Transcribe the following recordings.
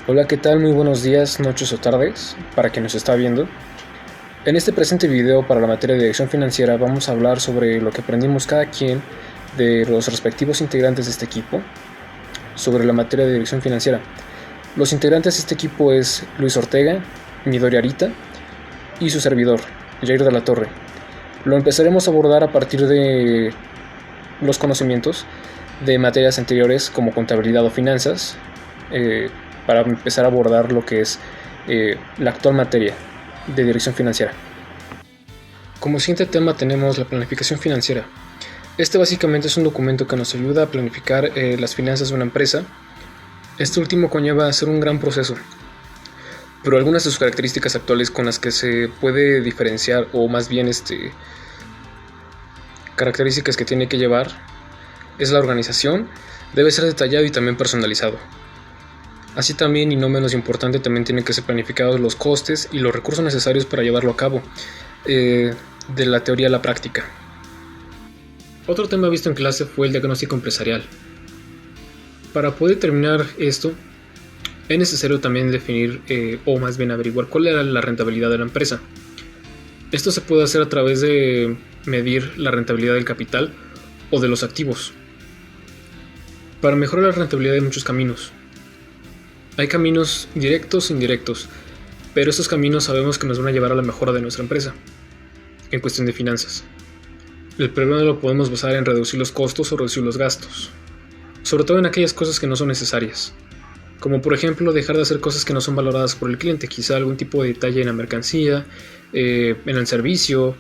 Hola, ¿qué tal? Muy buenos días, noches o tardes para quien nos está viendo. En este presente video para la materia de dirección financiera vamos a hablar sobre lo que aprendimos cada quien de los respectivos integrantes de este equipo sobre la materia de dirección financiera. Los integrantes de este equipo es Luis Ortega, Midori Arita y su servidor, Jair de la Torre. Lo empezaremos a abordar a partir de los conocimientos de materias anteriores como contabilidad o finanzas, para empezar a abordar lo que es la actual materia de dirección financiera. Como siguiente tema tenemos la planificación financiera. Este básicamente es un documento que nos ayuda a planificar las finanzas de una empresa. Este último conlleva hacer un gran proceso, pero algunas de sus características actuales con las que se puede diferenciar, o más bien características que tiene que llevar, es la organización. Debe ser detallado y también personalizado. Así también, y no menos importante, también tienen que ser planificados los costes y los recursos necesarios para llevarlo a cabo, de la teoría a la práctica. Otro tema visto en clase fue el diagnóstico empresarial. Para poder determinar esto, es necesario también definir, o más bien averiguar cuál era la rentabilidad de la empresa. Esto se puede hacer a través de medir la rentabilidad del capital o de los activos. Para mejorar la rentabilidad hay muchos caminos. Hay caminos directos e indirectos, pero estos caminos sabemos que nos van a llevar a la mejora de nuestra empresa, en cuestión de finanzas. El primero lo podemos basar en reducir los costos o reducir los gastos, sobre todo en aquellas cosas que no son necesarias, como por ejemplo dejar de hacer cosas que no son valoradas por el cliente, quizá algún tipo de detalle en la mercancía, en el servicio,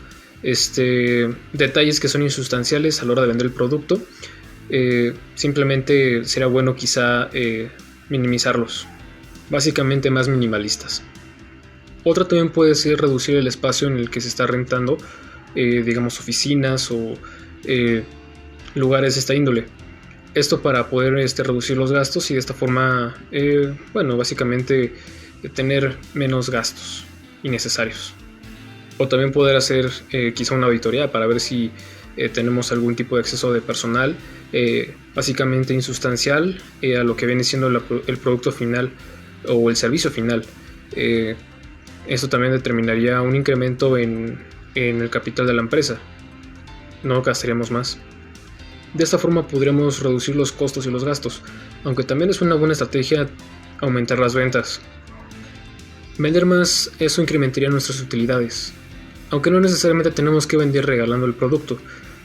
detalles que son insustanciales a la hora de vender el producto. Simplemente será bueno quizá minimizarlos, básicamente más minimalistas. Otra también puede ser reducir el espacio en el que se está rentando, digamos oficinas o lugares de esta índole. Esto para poder reducir los gastos y de esta forma, básicamente tener menos gastos innecesarios. O también poder hacer quizá una auditoría para ver si tenemos algún tipo de exceso de personal, básicamente insustancial a lo que viene siendo el producto final o el servicio final. Esto también determinaría un incremento en el capital de la empresa. No gastaríamos más. De esta forma podríamos reducir los costos y los gastos, aunque también es una buena estrategia aumentar las ventas. Vender más, eso incrementaría nuestras utilidades, aunque no necesariamente tenemos que vender regalando el producto.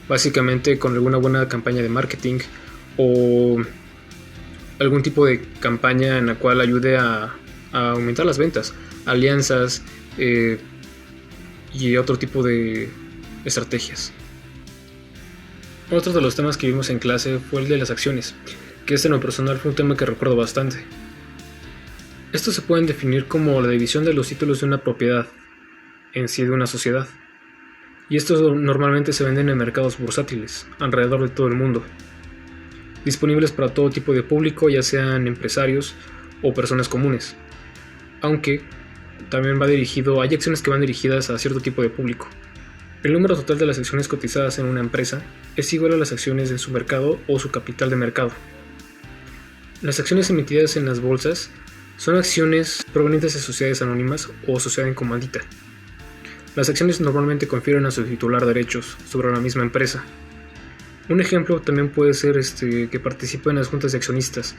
Básicamente con alguna buena campaña de marketing o algún tipo de campaña en la cual ayude a aumentar las ventas, alianzas y otro tipo de estrategias. Otro de los temas que vimos en clase fue el de las acciones, que en lo personal fue un tema que recuerdo bastante. Estos se pueden definir como la división de los títulos de una propiedad en sí de una sociedad. Y estos normalmente se venden en mercados bursátiles alrededor de todo el mundo, disponibles para todo tipo de público, ya sean empresarios o personas comunes, aunque también hay acciones que van dirigidas a cierto tipo de público. El número total de las acciones cotizadas en una empresa es igual a las acciones en su mercado o su capital de mercado. Las acciones emitidas en las bolsas son acciones provenientes de sociedades anónimas o sociedad en comandita. Las acciones normalmente confieren a su titular derechos sobre la misma empresa. Un ejemplo también puede ser que participe en las juntas de accionistas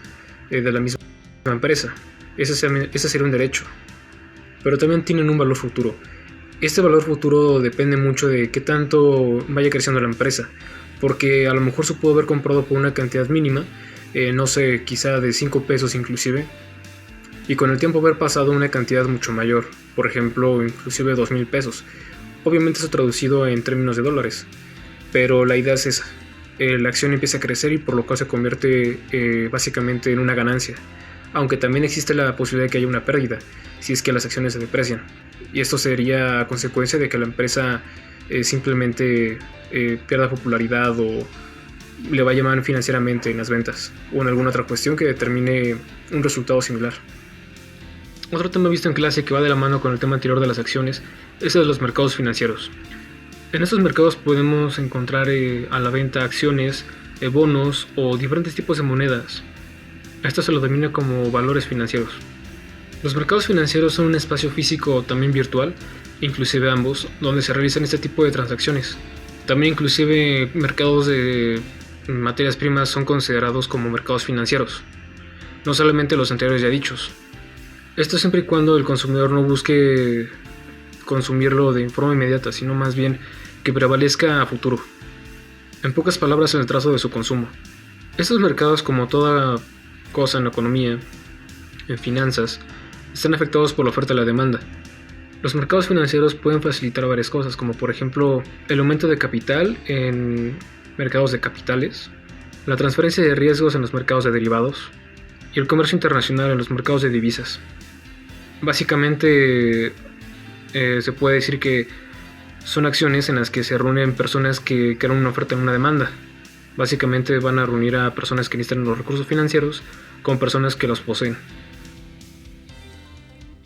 de la misma empresa. Ese sería un derecho, pero también tienen un valor futuro. Este valor futuro depende mucho de qué tanto vaya creciendo la empresa, porque a lo mejor se puede haber comprado por una cantidad mínima, quizá de 5 pesos inclusive, y con el tiempo haber pasado una cantidad mucho mayor, por ejemplo, inclusive 2,000 pesos. Obviamente eso traducido en términos de dólares, pero la idea es esa. La acción empieza a crecer y por lo cual se convierte básicamente en una ganancia, aunque también existe la posibilidad de que haya una pérdida, si es que las acciones se deprecian. Y esto sería a consecuencia de que la empresa simplemente pierda popularidad o le vaya mal financieramente en las ventas, o en alguna otra cuestión que determine un resultado similar. Otro tema visto en clase que va de la mano con el tema anterior de las acciones es el de los mercados financieros. En estos mercados podemos encontrar a la venta acciones, bonos o diferentes tipos de monedas. Esto se lo denomina como valores financieros. Los mercados financieros son un espacio físico o también virtual, inclusive ambos, donde se realizan este tipo de transacciones. También inclusive mercados de materias primas son considerados como mercados financieros, no solamente los anteriores ya dichos. Esto siempre y cuando el consumidor no busque consumirlo de forma inmediata, sino más bien que prevalezca a futuro. En pocas palabras, en el trazo de su consumo. Estos mercados, como toda cosa en la economía, en finanzas, están afectados por la oferta y la demanda. Los mercados financieros pueden facilitar varias cosas, como por ejemplo el aumento de capital en mercados de capitales, la transferencia de riesgos en los mercados de derivados y el comercio internacional en los mercados de divisas. Básicamente se puede decir que son acciones en las que se reúnen personas que crean una oferta y una demanda. Básicamente van a reunir a personas que necesitan los recursos financieros con personas que los poseen.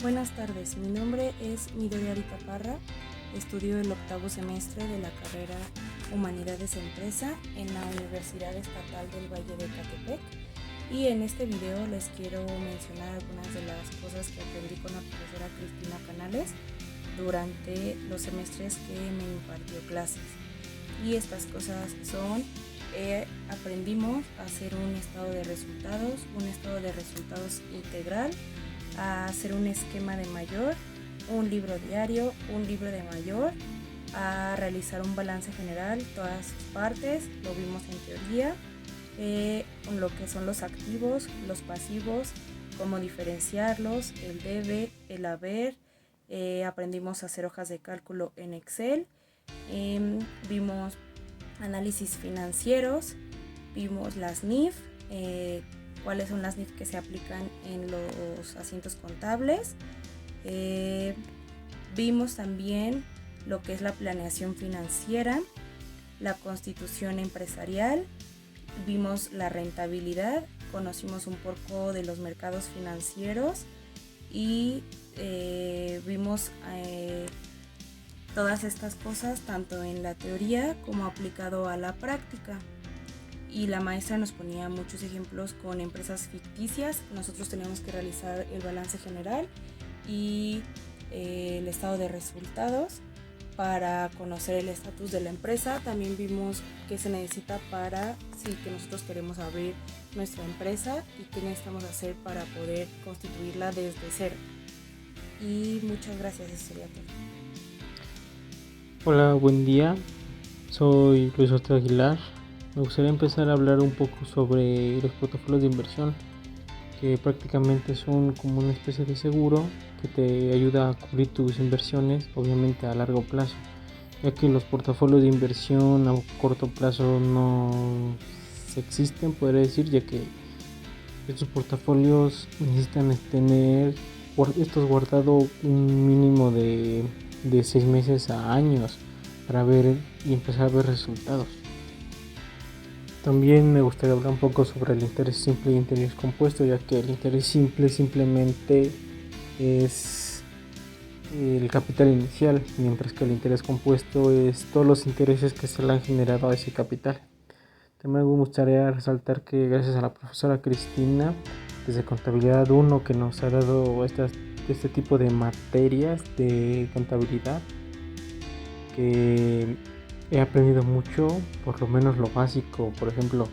Buenas tardes, mi nombre es Midori Parra, estudio el 8º semestre de la carrera Humanidades Empresa en la Universidad Estatal del Valle de Ecatepec, y en este video les quiero mencionar algunas de las cosas que aprendí con la profesora Cristina Canales durante los semestres que me impartió clases. Y estas cosas son: aprendimos a hacer un estado de resultados integral, a hacer un esquema de mayor, un libro diario, un libro de mayor, a realizar un balance general, todas sus partes, lo vimos en teoría, lo que son los activos, los pasivos, cómo diferenciarlos, el debe, el haber, aprendimos a hacer hojas de cálculo en Excel, vimos análisis financieros, vimos las NIF, cuáles son las NIF que se aplican en los asientos contables. Vimos también lo que es la planeación financiera, la constitución empresarial, vimos la rentabilidad, conocimos un poco de los mercados financieros y vimos todas estas cosas tanto en la teoría como aplicado a la práctica. Y la maestra nos ponía muchos ejemplos con empresas ficticias. Nosotros teníamos que realizar el balance general y el estado de resultados para conocer el estatus de la empresa. También vimos qué se necesita para que nosotros queremos abrir nuestra empresa y qué necesitamos hacer para poder constituirla desde cero. Y muchas gracias, eso sería todo. Hola, buen día. Soy Luis Otto Aguilar. Me gustaría empezar a hablar un poco sobre los portafolios de inversión, que prácticamente son como una especie de seguro que te ayuda a cubrir tus inversiones, obviamente a largo plazo, ya que los portafolios de inversión a corto plazo no existen, podría decir, ya que estos portafolios necesitan tener estos guardado un mínimo de 6 meses a años para ver y empezar a ver resultados. También me gustaría hablar un poco sobre el interés simple y interés compuesto, ya que el interés simple simplemente es el capital inicial, mientras que el interés compuesto es todos los intereses que se le han generado a ese capital. También me gustaría resaltar que gracias a la profesora Cristina, desde Contabilidad 1, que nos ha dado este tipo de materias de contabilidad, que he aprendido mucho, por lo menos lo básico. Por ejemplo,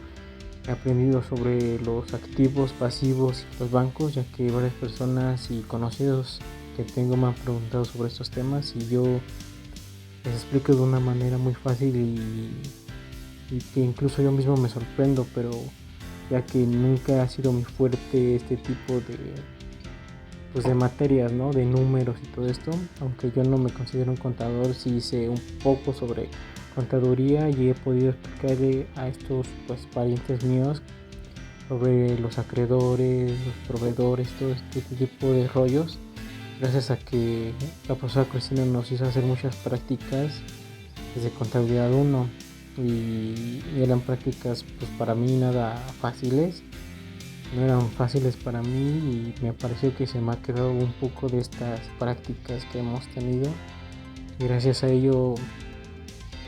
he aprendido sobre los activos, pasivos y los bancos, ya que varias personas y conocidos que tengo me han preguntado sobre estos temas y yo les explico de una manera muy fácil y que incluso yo mismo me sorprendo, pero ya que nunca ha sido muy fuerte este tipo de materias, ¿no? De números y todo esto. Aunque yo no me considero un contador, sí sé un poco sobre contaduría y he podido explicarle a estos parientes míos sobre los acreedores, los proveedores, todo este tipo de rollos, gracias a que la profesora Cristina nos hizo hacer muchas prácticas desde Contabilidad 1 y eran prácticas para mí nada fáciles, no eran fáciles para mí y me pareció que se me ha quedado un poco de estas prácticas que hemos tenido y gracias a ello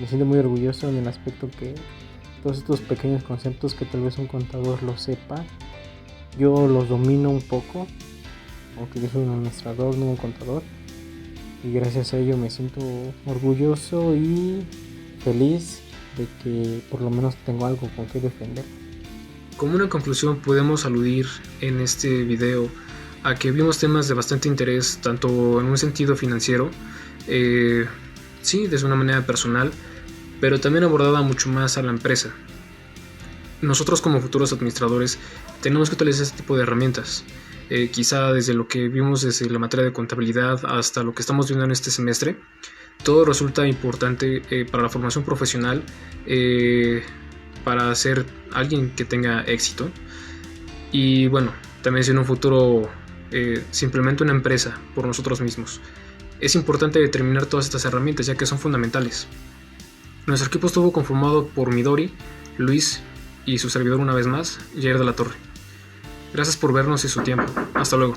me siento muy orgulloso en el aspecto que todos estos pequeños conceptos que tal vez un contador lo sepa, yo los domino un poco aunque yo soy un administrador, no un contador, y gracias a ello me siento orgulloso y feliz de que por lo menos tengo algo con que defender. Como una conclusión podemos aludir en este video a que vimos temas de bastante interés, tanto en un sentido financiero, sí, desde una manera personal, pero también abordada mucho más a la empresa. Nosotros como futuros administradores tenemos que utilizar este tipo de herramientas, quizá desde lo que vimos desde la materia de contabilidad hasta lo que estamos viendo en este semestre. Todo resulta importante para la formación profesional, para ser alguien que tenga éxito. Y bueno, también si en un futuro se implementa una empresa por nosotros mismos, es importante determinar todas estas herramientas, ya que son fundamentales. Nuestro equipo estuvo conformado por Midori, Luis y su servidor una vez más, Jair de la Torre. Gracias por vernos y su tiempo. Hasta luego.